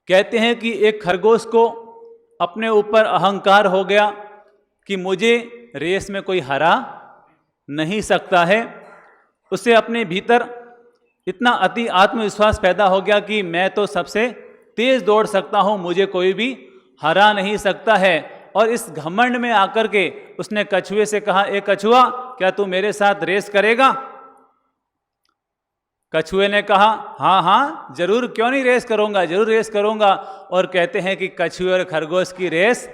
कहते हैं कि एक खरगोश को अपने ऊपर अहंकार हो गया कि मुझे रेस में कोई हरा नहीं सकता है। उसे अपने भीतर इतना अति आत्मविश्वास पैदा हो गया कि मैं तो सबसे तेज दौड़ सकता हूं, मुझे कोई भी हरा नहीं सकता है। और इस घमंड में आकर के उसने कछुए से कहा, ए कछुआ, क्या तू मेरे साथ रेस करेगा? कछुए ने कहा, हाँ हाँ जरूर, क्यों नहीं रेस करूंगा, जरूर रेस करूंगा। और कहते हैं कि कछुए और खरगोश की रेस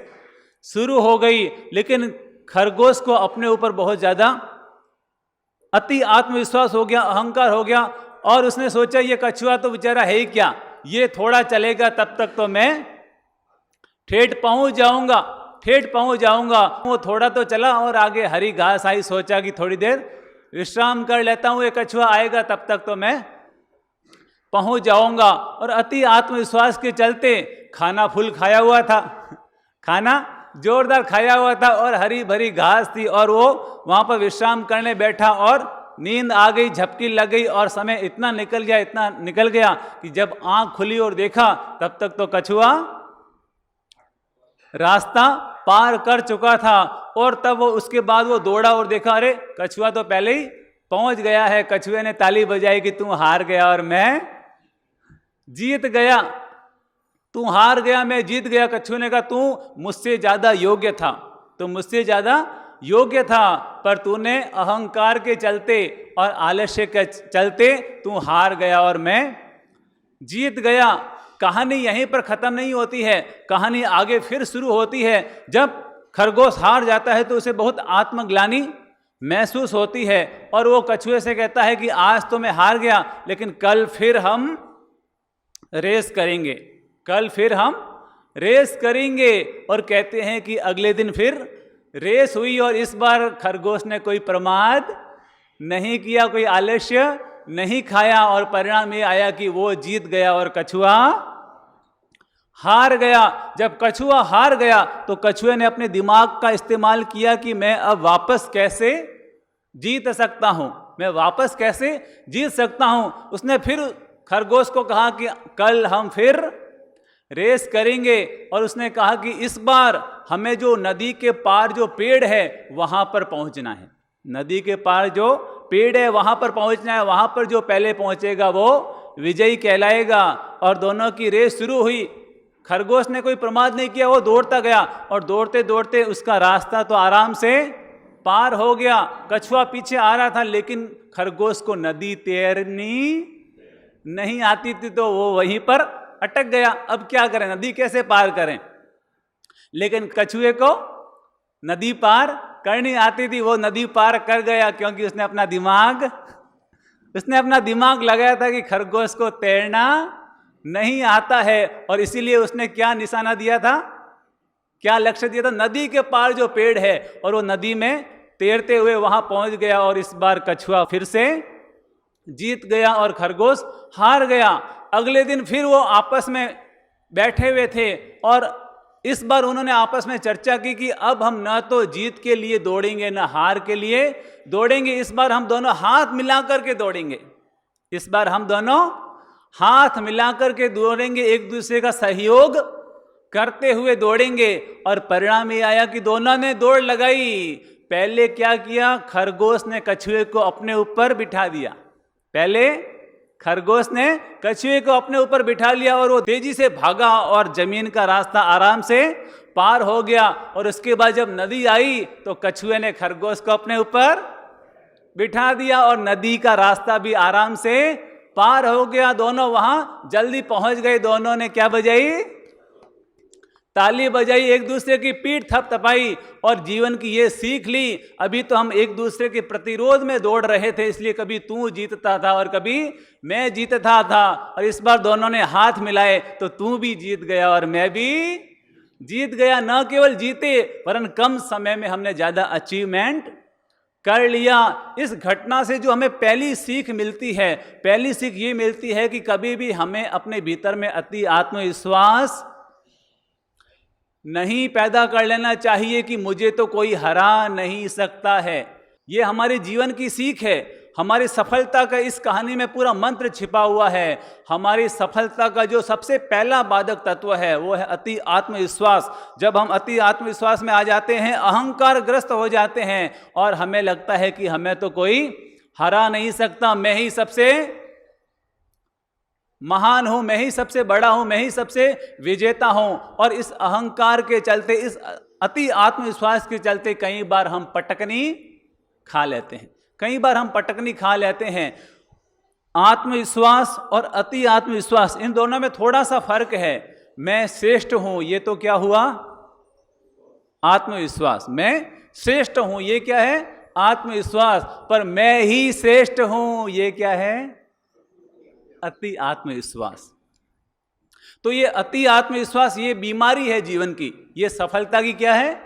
शुरू हो गई। लेकिन खरगोश को अपने ऊपर बहुत ज्यादा अति आत्मविश्वास हो गया, अहंकार हो गया, और उसने सोचा ये कछुआ तो बेचारा है ही क्या, ये थोड़ा चलेगा तब तक तो मैं ठेठ पहुंच जाऊंगा, ठेठ पहुंच जाऊंगा। वो थोड़ा तो चला और आगे हरी घास आई, सोचा कि थोड़ी देर विश्राम कर लेता हूं, ये कछुआ आएगा तब तक तो मैं पहुंच जाऊंगा। और अति आत्मविश्वास के चलते खाना फुल खाया हुआ था, खाना जोरदार खाया हुआ था और हरी भरी घास थी, और वो वहां पर विश्राम करने बैठा और नींद आ गई, झपकी लग गई, और समय इतना निकल गया, इतना निकल गया कि जब आंख खुली और देखा तब तक तो कछुआ रास्ता पार कर चुका था। और तब वो उसके बाद वो दौड़ा और देखा, अरे कछुआ तो पहले ही पहुंच गया है। कछुए ने ताली बजाई कि तू हार गया और मैं जीत गया, तू हार गया मैं जीत गया। कछुए ने कहा, तू मुझसे ज्यादा योग्य था, तू मुझसे ज्यादा योग्य था, पर तूने अहंकार के चलते और आलस्य के चलते तू हार गया और मैं जीत गया। कहानी यहीं पर खत्म नहीं होती है, कहानी आगे फिर शुरू होती है। जब खरगोश हार जाता है तो उसे बहुत आत्मग्लानि महसूस होती है, और वो कछुए से कहता है कि आज तो मैं हार गया, लेकिन कल फिर हम रेस करेंगे, कल फिर हम रेस करेंगे। और कहते हैं कि अगले दिन फिर रेस हुई, और इस बार खरगोश ने कोई प्रमाद नहीं किया, कोई आलस्य नहीं खाया, और परिणाम ये आया कि वो जीत गया और कछुआ हार गया। जब कछुआ हार गया तो कछुए ने अपने दिमाग का इस्तेमाल किया कि मैं अब वापस कैसे जीत सकता हूं, मैं वापस कैसे जीत सकता हूं। उसने फिर खरगोश को कहा कि कल हम फिर रेस करेंगे, और उसने कहा कि इस बार हमें जो नदी के पार जो पेड़ है वहां पर पहुंचना है, नदी के पार जो पेड़ है वहां पर पहुंचना है, वहां पर जो पहले पहुंचेगा वो विजयी कहलाएगा। और दोनों की रेस शुरू हुई। खरगोश ने कोई प्रमाद नहीं किया, वो दौड़ता गया, और दौड़ते दौड़ते उसका रास्ता तो आराम से पार हो गया। कछुआ पीछे आ रहा था, लेकिन खरगोश को नदी तैरनी नहीं आती थी, तो वो वहीं पर अटक गया। अब क्या करें, नदी कैसे पार करें? लेकिन कछुए को नदी पार करनी आती थी, वो नदी पार कर गया, क्योंकि उसने अपना दिमाग लगाया था कि खरगोश को तैरना नहीं आता है। और इसीलिए उसने क्या निशाना दिया था, क्या लक्ष्य दिया था? नदी के पार जो पेड़ है, और वो नदी में तैरते हुए वहां पहुंच गया। और इस बार कछुआ फिर से जीत गया और खरगोश हार गया। अगले दिन फिर वो आपस में बैठे हुए थे, और इस बार उन्होंने आपस में चर्चा की कि अब हम न तो जीत के लिए दौड़ेंगे न हार के लिए दौड़ेंगे, इस बार हम दोनों हाथ मिलाकर के दौड़ेंगे, इस बार हम दोनों हाथ मिलाकर के दौड़ेंगे, एक दूसरे का सहयोग करते हुए दौड़ेंगे। और परिणाम ये आया कि दोनों ने दौड़ लगाई। पहले क्या किया, खरगोश ने कछुए को अपने ऊपर बिठा दिया, पहले खरगोश ने कछुए को अपने ऊपर बिठा लिया, और वो तेजी से भागा और जमीन का रास्ता आराम से पार हो गया। और उसके बाद जब नदी आई तो कछुए ने खरगोश को अपने ऊपर बिठा दिया, और नदी का रास्ता भी आराम से पार हो गया। दोनों वहां जल्दी पहुंच गए। दोनों ने क्या बजाई, ताली बजाई, एक दूसरे की पीठ थपथपाई, और जीवन की ये सीख ली। अभी तो हम एक दूसरे के प्रतिरोध में दौड़ रहे थे, इसलिए कभी तू जीतता था और कभी मैं जीतता था, और इस बार दोनों ने हाथ मिलाए तो तू भी जीत गया और मैं भी जीत गया। न केवल जीते, वरन कम समय में हमने ज्यादा अचीवमेंट कर लिया। इस घटना से जो हमें पहली सीख मिलती है, पहली सीख ये मिलती है कि कभी भी हमें अपने भीतर में अति आत्मविश्वास नहीं पैदा कर लेना चाहिए कि मुझे तो कोई हरा नहीं सकता है। ये हमारे जीवन की सीख है। हमारी सफलता का इस कहानी में पूरा मंत्र छिपा हुआ है। हमारी सफलता का जो सबसे पहला बाधक तत्व है वो है अति आत्मविश्वास। जब हम अति आत्मविश्वास में आ जाते हैं, अहंकार ग्रस्त हो जाते हैं और हमें लगता है कि हमें तो कोई हरा नहीं सकता, मैं ही सबसे महान हूं, मैं ही सबसे बड़ा हूं, मैं ही सबसे विजेता हूं। और इस अहंकार के चलते, इस अति आत्मविश्वास के चलते कई बार हम पटकनी खा लेते हैं, कई बार हम पटकनी खा लेते हैं। आत्मविश्वास और अति आत्मविश्वास, इन दोनों में थोड़ा सा फर्क है। मैं श्रेष्ठ हूं, ये तो क्या हुआ? आत्मविश्वास। मैं श्रेष्ठ हूं, ये क्या है? आत्मविश्वास। पर मैं ही श्रेष्ठ हूं, ये क्या है? अति आत्मविश्वास। तो ये अति आत्मविश्वास, ये बीमारी है जीवन की। ये सफलता की क्या है?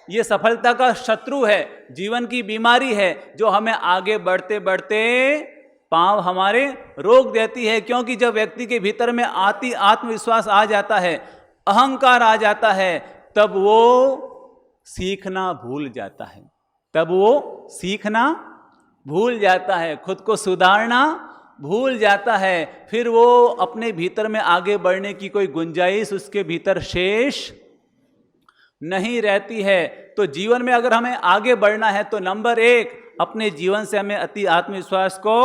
ये सफलता का शत्रु है, जीवन की बीमारी है, जो हमें आगे बढ़ते बढ़ते पांव हमारे रोक देती है। क्योंकि जब व्यक्ति के भीतर में अति आत्मविश्वास आ जाता है, अहंकार आ जाता है, तब वो सीखना भूल जाता है, तब वो सीखना भूल जाता है, खुद को सुधारना भूल जाता है। फिर वो अपने भीतर में आगे बढ़ने की कोई गुंजाइश उसके भीतर शेष नहीं रहती है। तो जीवन में अगर हमें आगे बढ़ना है तो नंबर 1, अपने जीवन से हमें अति आत्मविश्वास को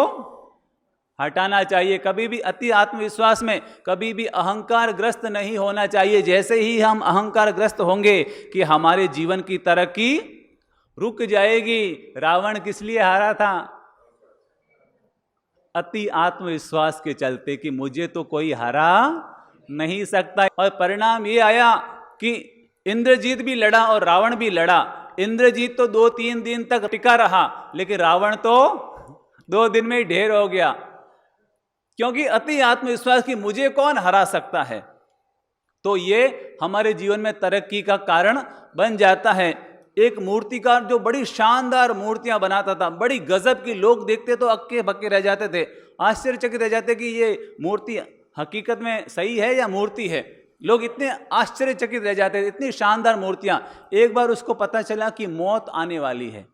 हटाना चाहिए। कभी भी अति आत्मविश्वास में कभी भी अहंकार ग्रस्त नहीं होना चाहिए। जैसे ही हम अहंकार ग्रस्त होंगे कि हमारे जीवन की तरक्की रुक जाएगी। रावण किस लिए हारा था? अति आत्मविश्वास के चलते कि मुझे तो कोई हरा नहीं सकता। और परिणाम ये आया कि इंद्रजीत भी लड़ा और रावण भी लड़ा। इंद्रजीत तो 2-3 दिन तक टिका रहा, लेकिन रावण तो 2 दिन में ही ढेर हो गया। क्योंकि अति आत्मविश्वास कि मुझे कौन हरा सकता है। तो ये हमारे जीवन में तरक्की का कारण बन जाता है। एक मूर्तिकार जो बड़ी शानदार मूर्तियां बनाता था, बड़ी गजब की, लोग देखते तो अक्के बक्के रह जाते थे, आश्चर्यचकित रह जाते कि ये मूर्ति हकीकत में सही है या मूर्ति है। लोग इतने आश्चर्यचकित रह जाते थे, इतनी शानदार मूर्तियां। एक बार उसको पता चला कि मौत आने वाली है,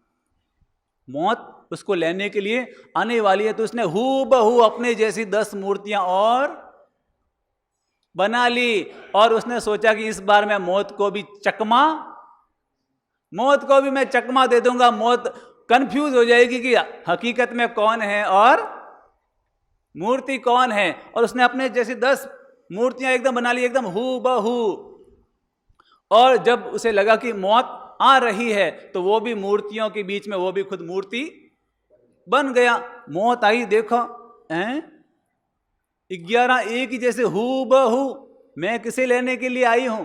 मौत उसको लेने के लिए आने वाली है, तो उसने हूबहू अपने जैसी 10 मूर्तियां और बना ली। और उसने सोचा कि इस बार मैं मौत को भी मैं चकमा दे दूंगा। मौत कंफ्यूज हो जाएगी कि हकीकत में कौन है और मूर्ति कौन है। और उसने अपने जैसी 10 मूर्तियां एकदम बना ली, एकदम हूबहू। और जब उसे लगा कि मौत आ रही है, तो वो भी मूर्तियों के बीच में वो भी खुद मूर्ति बन गया। मौत आई, देखो 11 एक ही जैसे हूबहू, मैं किसे लेने के लिए आई हूं।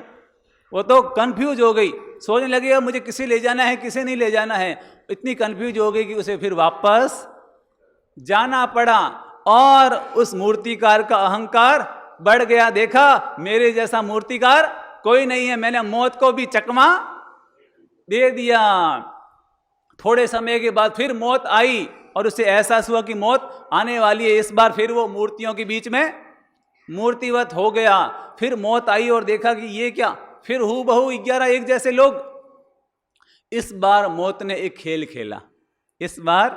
वो तो कंफ्यूज हो गई, सोचने लगी मुझे किसे ले जाना है, किसे नहीं ले जाना है। इतनी कंफ्यूज हो गई कि उसे फिर वापस जाना पड़ा। और उस मूर्तिकार का अहंकार बढ़ गया। देखा, मेरे जैसा मूर्तिकार कोई नहीं है, मैंने मौत को भी चकमा दे दिया। थोड़े समय के बाद फिर मौत आई और उसे एहसास हुआ कि मौत आने वाली है। इस बार फिर वो मूर्तियों के बीच में मूर्तिवत हो गया। फिर मौत आई और देखा कि ये क्या, फिर हूबहू 11 एक जैसे लोग। इस बार मौत ने एक खेल खेला, इस बार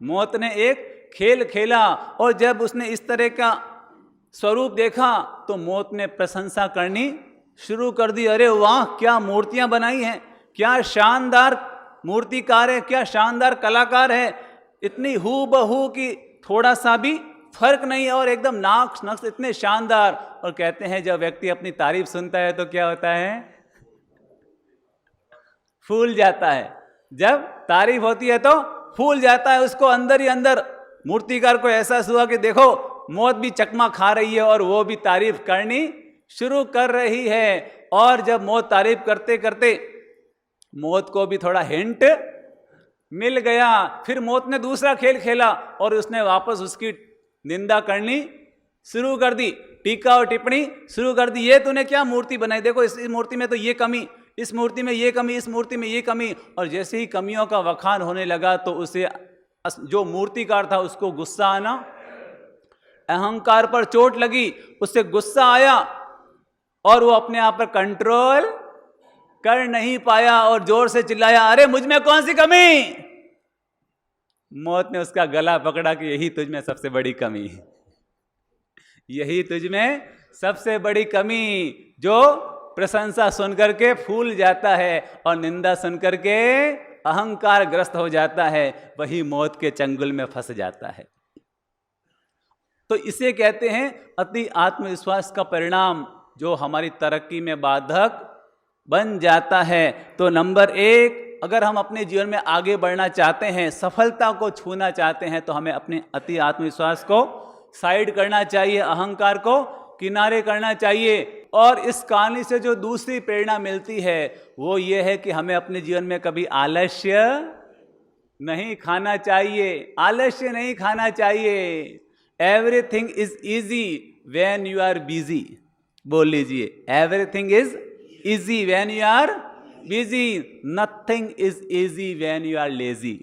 मौत ने एक खेल खेला। और जब उसने इस तरह का स्वरूप देखा तो मौत ने प्रशंसा करनी शुरू कर दी। अरे वाह, क्या मूर्तियां बनाई हैं, क्या शानदार मूर्तिकार है, क्या शानदार कलाकार है। इतनी हूबहू कि थोड़ा सा भी फर्क नहीं है और एकदम नाक नक्श इतने शानदार। और कहते हैं जब व्यक्ति अपनी तारीफ सुनता है तो क्या होता है? फूल जाता है। जब तारीफ होती है तो फूल जाता है। उसको अंदर ही अंदर मूर्तिकार को एहसास हुआ कि देखो, मौत भी चकमा खा रही है और वो भी तारीफ करनी शुरू कर रही है। और जब मौत तारीफ करते करते मौत को भी थोड़ा हिंट मिल गया, फिर मौत ने दूसरा खेल खेला और उसने वापस उसकी निंदा करनी शुरू कर दी, टीका और टिप्पणी शुरू कर दी। ये तूने क्या मूर्ति बनाई, देखो इस मूर्ति में तो ये कमी, इस मूर्ति में ये कमी, इस मूर्ति में ये कमी। और जैसे ही कमियों का वखान होने लगा तो उसे, जो मूर्तिकार था, उसको गुस्सा आना, अहंकार पर चोट लगी, उससे गुस्सा आया और वो अपने आप पर कंट्रोल कर नहीं पाया और जोर से चिल्लाया, अरे मुझ में कौन सी कमी, मौत ने उसका गला पकड़ा कि यही तुझ में सबसे बड़ी कमी है, यही तुझ में सबसे बड़ी कमी। जो प्रशंसा सुनकर के फूल जाता है और निंदा सुनकर के अहंकार ग्रस्त हो जाता है, वही मौत के चंगुल में फंस जाता है। तो इसे कहते हैं अति आत्मविश्वास का परिणाम, जो हमारी तरक्की में बाधक बन जाता है। तो नंबर 1, अगर हम अपने जीवन में आगे बढ़ना चाहते हैं, सफलता को छूना चाहते हैं, तो हमें अपने अति आत्मविश्वास को साइड करना चाहिए, अहंकार को किनारे करना चाहिए। और इस कहानी से जो दूसरी प्रेरणा मिलती है वो ये है कि हमें अपने जीवन में कभी आलस्य नहीं खाना चाहिए, आलस्य नहीं खाना चाहिए। Everything is easy when you are busy. बोल लीजिए, everything is easy when you are busy, nothing is easy when you are lazy,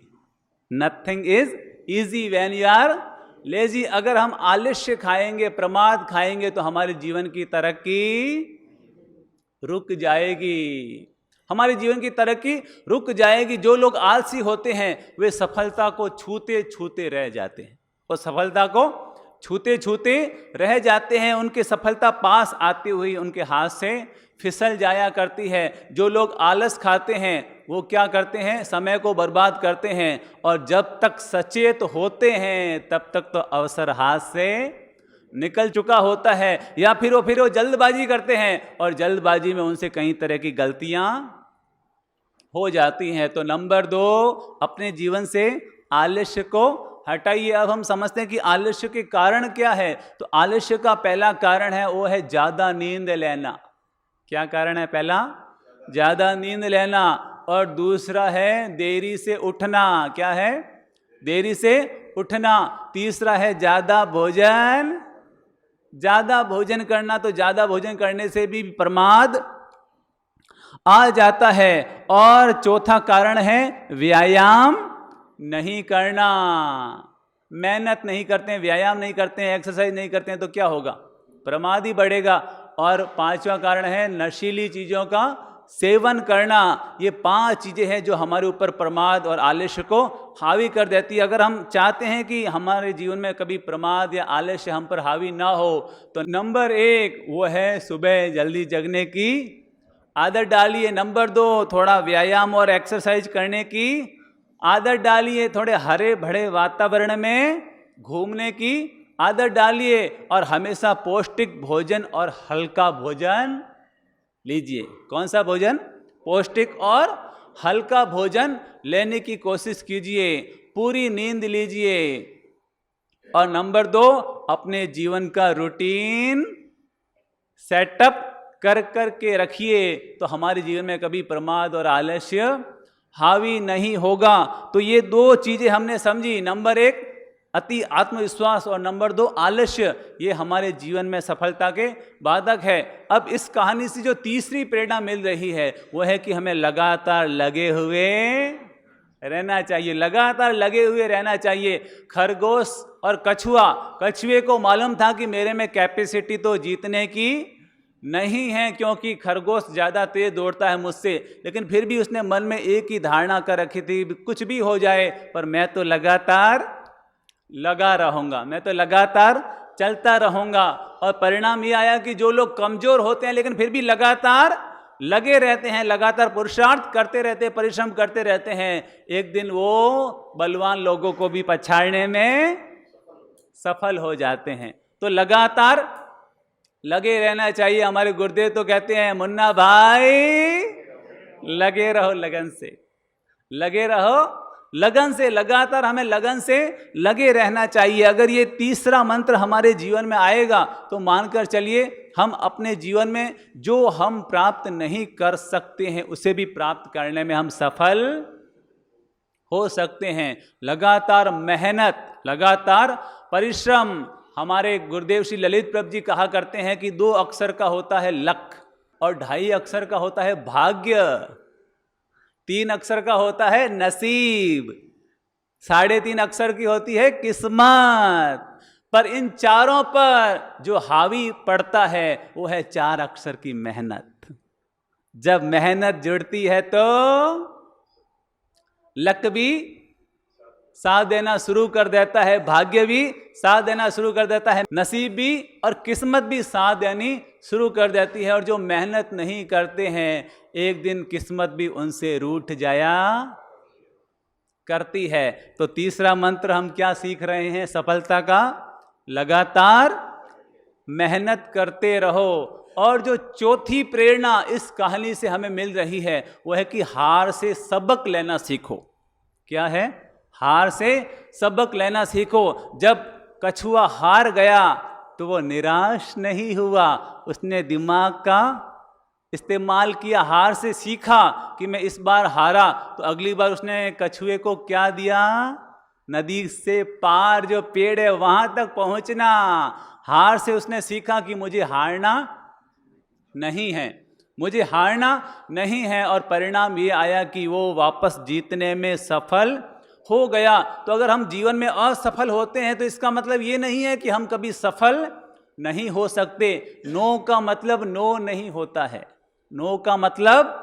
nothing is easy when you are lazy. अगर हम आलस्य खाएंगे, प्रमाद खाएंगे, तो हमारे जीवन की तरक्की रुक जाएगी, हमारे जीवन की तरक्की रुक जाएगी। जो लोग आलसी होते हैं वे सफलता को छूते छूते रह जाते हैं, वो सफलता को छूते छूते रह जाते हैं, उनकी सफलता पास आती हुई उनके हाथ से फिसल जाया करती है। जो लोग आलस खाते हैं वो क्या करते हैं, समय को बर्बाद करते हैं, और जब तक सचेत होते हैं तब तक तो अवसर हाथ से निकल चुका होता है। या फिर वो जल्दबाजी करते हैं और जल्दबाजी में उनसे कई तरह की गलतियां हो जाती हैं। तो नंबर 2, अपने जीवन से आलस्य को हटाइए। अब हम समझते हैं कि आलस्य के कारण क्या है। तो आलस्य का पहला कारण है वो है ज्यादा नींद लेना। क्या कारण है? पहला ज्यादा नींद लेना, और दूसरा है देरी से उठना। क्या है? देरी से उठना। तीसरा है ज्यादा भोजन, ज्यादा भोजन करना। तो ज्यादा भोजन करने से भी प्रमाद आ जाता है। और चौथा कारण है व्यायाम नहीं करना। मेहनत नहीं करते हैं, व्यायाम नहीं करते हैं, एक्सरसाइज नहीं करते हैं, तो क्या होगा? प्रमाद ही बढ़ेगा। और पांचवा कारण है नशीली चीजों का सेवन करना। ये 5 चीजें हैं जो हमारे ऊपर प्रमाद और आलस्य को हावी कर देती है। अगर हम चाहते हैं कि हमारे जीवन में कभी प्रमाद या आलस्य हम पर हावी ना हो, तो नंबर 1 वो है सुबह जल्दी जगने की आदत डालिए। नंबर 2 थोड़ा व्यायाम और एक्सरसाइज करने की आदत डालिए। थोड़े हरे भरे वातावरण में घूमने की आदत डालिए, और हमेशा पौष्टिक भोजन और हल्का भोजन लीजिए। कौन सा भोजन? पौष्टिक और हल्का भोजन लेने की कोशिश कीजिए। पूरी नींद लीजिए। और नंबर 2, अपने जीवन का रूटीन सेटअप कर के रखिए, तो हमारे जीवन में कभी प्रमाद और आलस्य हावी नहीं होगा। तो ये 2 चीजें हमने समझी। नंबर 1 अति आत्मविश्वास, और नंबर 2 आलस्य। ये हमारे जीवन में सफलता के बाधक है। अब इस कहानी से जो तीसरी प्रेरणा मिल रही है वो है कि हमें लगातार लगे हुए रहना चाहिए, लगातार लगे हुए रहना चाहिए। खरगोश और कछुए को मालूम था कि मेरे में कैपेसिटी तो जीतने की नहीं है, क्योंकि खरगोश ज़्यादा तेज दौड़ता है मुझसे, लेकिन फिर भी उसने मन में एक ही धारणा कर रखी थी, कुछ भी हो जाए पर मैं तो लगातार लगा रहूँगा, मैं तो लगातार चलता रहूँगा। और परिणाम ये आया कि जो लोग कमज़ोर होते हैं लेकिन फिर भी लगातार लगे रहते हैं, लगातार पुरुषार्थ करते रहते हैं, परिश्रम करते रहते हैं, एक दिन वो बलवान लोगों को भी पछाड़ने में सफल हो जाते हैं। तो लगातार लगे रहना चाहिए। हमारे गुरुदेव तो कहते हैं, मुन्ना भाई लगे रहो लगन से, लगे रहो लगन से, लगातार हमें लगन से लगे रहना चाहिए। अगर ये तीसरा मंत्र हमारे जीवन में आएगा तो मानकर चलिए हम अपने जीवन में जो हम प्राप्त नहीं कर सकते हैं उसे भी प्राप्त करने में हम सफल हो सकते हैं। लगातार मेहनत, लगातार परिश्रम। हमारे गुरुदेव श्री ललित प्रभु जी कहा करते हैं कि 2 अक्षर का होता है लक और 2.5 अक्षर का होता है भाग्य, 3 अक्षर का होता है नसीब, 3.5 अक्षर की होती है किस्मत। पर इन चारों पर जो हावी पड़ता है वो है 4 अक्षर की मेहनत। जब मेहनत जुड़ती है तो लक भी साथ देना शुरू कर देता है, भाग्य भी साथ देना शुरू कर देता है, नसीब भी और किस्मत भी साथ देनी शुरू कर देती है। और जो मेहनत नहीं करते हैं एक दिन किस्मत भी उनसे रूठ जाया करती है। तो तीसरा मंत्र हम क्या सीख रहे हैं सफलता का? लगातार मेहनत करते रहो। और जो चौथी प्रेरणा इस कहानी से हमें मिल रही है वो है कि हार से सबक लेना सीखो। क्या है? हार से सबक लेना सीखो। जब कछुआ हार गया तो वो निराश नहीं हुआ, उसने दिमाग का इस्तेमाल किया, हार से सीखा कि मैं इस बार हारा तो अगली बार उसने कछुए को क्या दिया? नदी से पार जो पेड़ है वहां तक पहुंचना। हार से उसने सीखा कि मुझे हारना नहीं है, मुझे हारना नहीं है। और परिणाम ये आया कि वो वापस जीतने में सफल हो गया। तो अगर हम जीवन में असफल होते हैं तो इसका मतलब ये नहीं है कि हम कभी सफल नहीं हो सकते। नो का मतलब नो नहीं होता है, नो का मतलब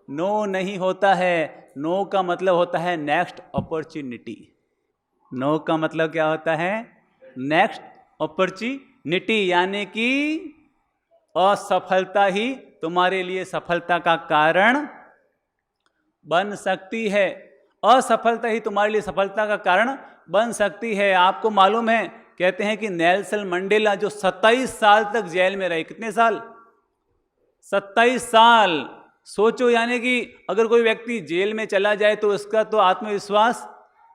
नो नहीं होता है, नो का मतलब होता है नेक्स्ट अपॉर्चुनिटी। नो का मतलब क्या होता है? नेक्स्ट अपॉर्चुनिटी, यानी कि असफलता ही तुम्हारे लिए सफलता का कारण बन सकती है। असफलता ही तुम्हारे लिए सफलता का कारण बन सकती है। आपको मालूम है, कहते हैं कि नेल्सन मंडेला जो 27 साल तक जेल में रहे, कितने साल? 27 साल। सोचो, यानी कि अगर कोई व्यक्ति जेल में चला जाए तो उसका तो आत्मविश्वास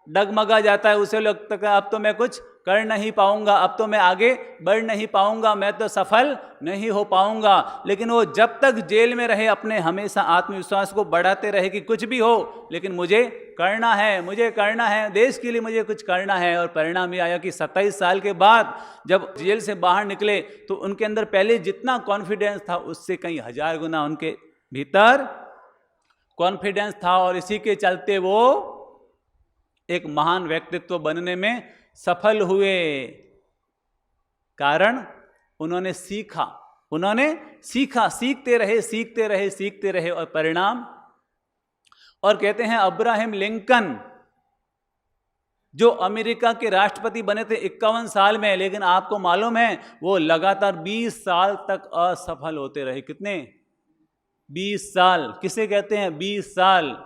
डगमगा जाता है, उसे लगता है अब तो मैं कुछ कर नहीं पाऊंगा, अब तो मैं आगे बढ़ नहीं पाऊंगा, मैं तो सफल नहीं हो पाऊंगा। लेकिन वो जब तक जेल में रहे अपने हमेशा आत्मविश्वास को बढ़ाते रहे कि कुछ भी हो लेकिन मुझे करना है, मुझे करना है, देश के लिए मुझे कुछ करना है। और परिणाम ये आया कि 27 साल के बाद जब जेल से बाहर निकले तो उनके अंदर पहले जितना कॉन्फिडेंस था उससे कई हजार गुना उनके भीतर कॉन्फिडेंस था। और इसी के चलते वो एक महान व्यक्तित्व बनने में सफल हुए। कारण उन्होंने सीखा, उन्होंने सीखा, सीखते रहे, सीखते रहे, सीखते रहे और परिणाम। और कहते हैं अब्राहम लिंकन जो अमेरिका के राष्ट्रपति बने थे 51 साल में, लेकिन आपको मालूम है वो लगातार 20 साल तक असफल होते रहे। कितने? 20 साल। किसे कहते हैं 20 साल?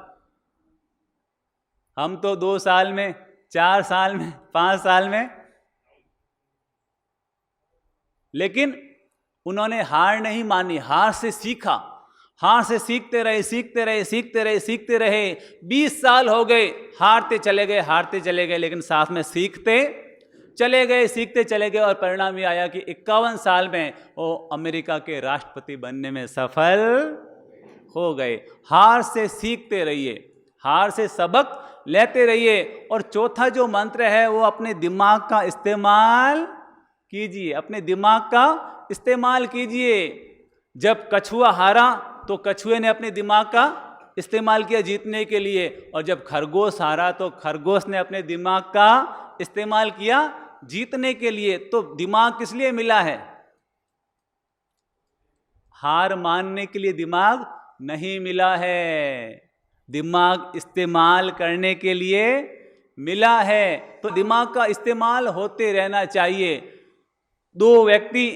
हम तो 2 साल में, 4 साल में, 5 साल में। लेकिन उन्होंने हार नहीं मानी, हार से सीखा, हार से सीखते रहे, सीखते रहे, सीखते रहे, सीखते रहे। 20 साल हो गए, हारते चले गए, हारते चले गए, लेकिन साथ में सीखते चले गए, सीखते चले गए। और परिणाम ये आया कि 51 साल में वो अमेरिका के राष्ट्रपति बनने में सफल हो गए। हार से सीखते रहिए, हार से सबक लेते रहिए। और चौथा जो मंत्र है वो अपने दिमाग का इस्तेमाल कीजिए, अपने दिमाग का इस्तेमाल कीजिए। जब कछुआ हारा तो कछुए ने अपने दिमाग का इस्तेमाल किया जीतने के लिए, और जब खरगोश हारा तो खरगोश ने अपने दिमाग का इस्तेमाल किया जीतने के लिए। तो दिमाग किस लिए मिला है? हार मानने के लिए दिमाग नहीं मिला है, दिमाग इस्तेमाल करने के लिए मिला है। तो दिमाग का इस्तेमाल होते रहना चाहिए। 2 व्यक्ति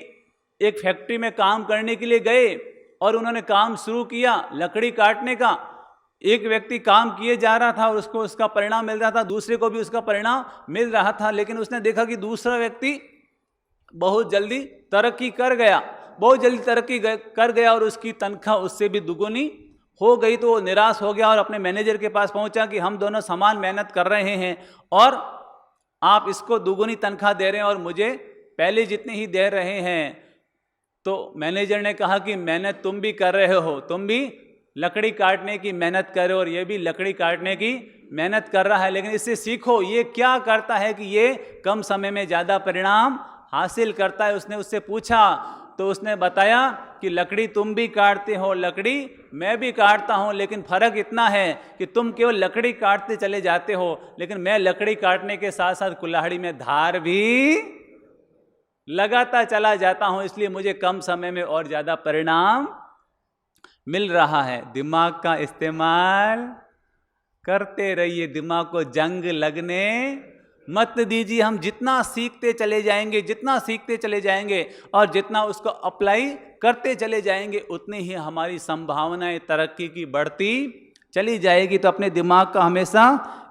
एक फैक्ट्री में काम करने के लिए गए और उन्होंने काम शुरू किया लकड़ी काटने का। एक व्यक्ति काम किए जा रहा था और उसको उसका परिणाम मिल रहा था, दूसरे को भी उसका परिणाम मिल रहा था। लेकिन उसने देखा कि दूसरा व्यक्ति बहुत जल्दी तरक्की कर गया, बहुत जल्दी तरक्की कर गया और उसकी तनख्वाह उससे भी दुगुनी हो गई। तो वो निराश हो गया और अपने मैनेजर के पास पहुंचा कि हम दोनों समान मेहनत कर रहे हैं और आप इसको दुगुनी तनख्वाह दे रहे हैं और मुझे पहले जितनी ही दे रहे हैं। तो मैनेजर ने कहा कि मेहनत तुम भी कर रहे हो, तुम भी लकड़ी काटने की मेहनत कर रहे हो और ये भी लकड़ी काटने की मेहनत कर रहा है, लेकिन इससे सीखो ये क्या करता है कि ये कम समय में ज़्यादा परिणाम हासिल करता है। उसने उससे पूछा तो उसने बताया कि लकड़ी तुम भी काटते हो, लकड़ी मैं भी काटता हूँ, लेकिन फ़र्क इतना है कि तुम केवल लकड़ी काटते चले जाते हो, लेकिन मैं लकड़ी काटने के साथ साथ कुल्हाड़ी में धार भी लगाता चला जाता हूँ, इसलिए मुझे कम समय में और ज़्यादा परिणाम मिल रहा है। दिमाग का इस्तेमाल करते रहिए, दिमाग को जंग लगने मत दीजिए। हम जितना सीखते चले जाएंगे, जितना सीखते चले जाएंगे और जितना उसको अप्लाई करते चले जाएंगे, उतनी ही हमारी संभावनाएं तरक्की की बढ़ती चली जाएगी। तो अपने दिमाग का हमेशा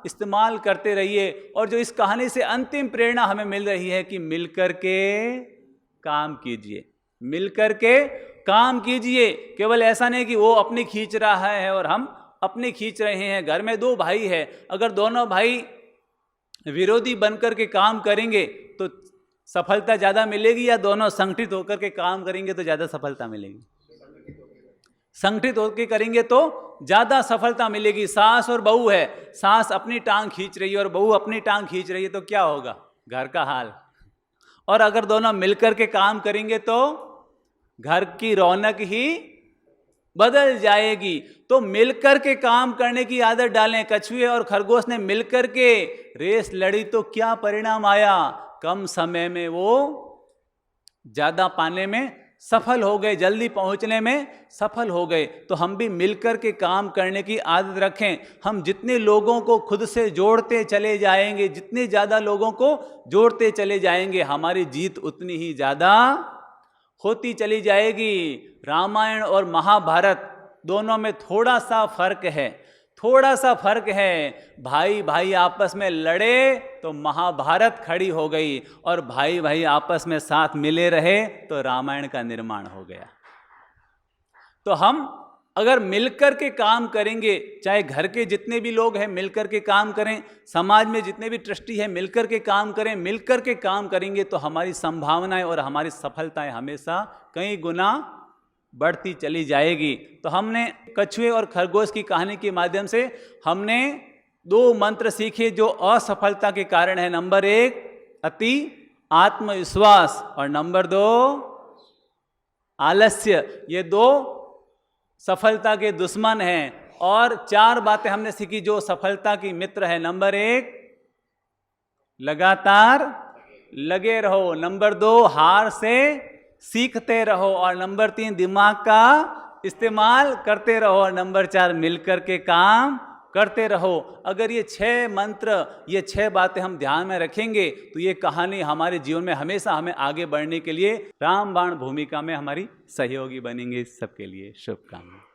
इस्तेमाल करते रहिए। और जो इस कहानी से अंतिम प्रेरणा हमें मिल रही है कि मिलकर के काम कीजिए, मिलकर के काम कीजिए। केवल ऐसा नहीं कि वो अपनी खींच रहा है और हम अपनी खींच रहे हैं। घर में दो भाई है, अगर दोनों भाई विरोधी बनकर के काम करेंगे तो सफलता ज़्यादा मिलेगी, या दोनों संगठित होकर के काम करेंगे तो ज़्यादा सफलता मिलेगी? संगठित होकर करेंगे तो ज़्यादा सफलता मिलेगी। सास और बहू है, सास अपनी टांग खींच रही है और बहू अपनी टांग खींच रही है, तो क्या होगा घर का हाल? और अगर दोनों मिलकर के काम करेंगे तो घर की रौनक ही बदल जाएगी। तो मिलकर के काम करने की आदत डालें। कछुए और खरगोश ने मिलकर के रेस लड़ी तो क्या परिणाम आया? कम समय में वो ज़्यादा पाने में सफल हो गए, जल्दी पहुंचने में सफल हो गए। तो हम भी मिलकर के काम करने की आदत रखें। हम जितने लोगों को खुद से जोड़ते चले जाएंगे, जितने ज़्यादा लोगों को जोड़ते चले जाएंगे, हमारी जीत उतनी ही ज़्यादा होती चली जाएगी। रामायण और महाभारत दोनों में थोड़ा सा फर्क है, थोड़ा सा फर्क है। भाई भाई आपस में लड़े तो महाभारत खड़ी हो गई, और भाई भाई आपस में साथ मिले रहे तो रामायण का निर्माण हो गया। तो हम अगर मिलकर के काम करेंगे, चाहे घर के जितने भी लोग हैं मिलकर के काम करें, समाज में जितने भी ट्रस्टी हैं मिलकर के काम करें, मिलकर के काम करेंगे तो हमारी संभावनाएं और हमारी सफलताएं हमेशा कई गुना बढ़ती चली जाएगी। तो हमने कछुए और खरगोश की कहानी के माध्यम से हमने दो मंत्र सीखे जो असफलता के कारण है। नंबर 1 अति आत्मविश्वास, और नंबर 2 आलस्य। ये दो सफलता के दुश्मन हैं। और 4 बातें हमने सीखी जो सफलता की मित्र है। नंबर 1 लगातार लगे रहो, नंबर 2 हार से सीखते रहो, और नंबर 3 दिमाग का इस्तेमाल करते रहो, और नंबर 4 मिलकर के काम करते रहो। अगर ये 6 मंत्र, ये 6 बातें हम ध्यान में रखेंगे तो ये कहानी हमारे जीवन में हमेशा हमें आगे बढ़ने के लिए रामबाण भूमिका में हमारी सहयोगी बनेंगे। सबके लिए शुभकामनाएं।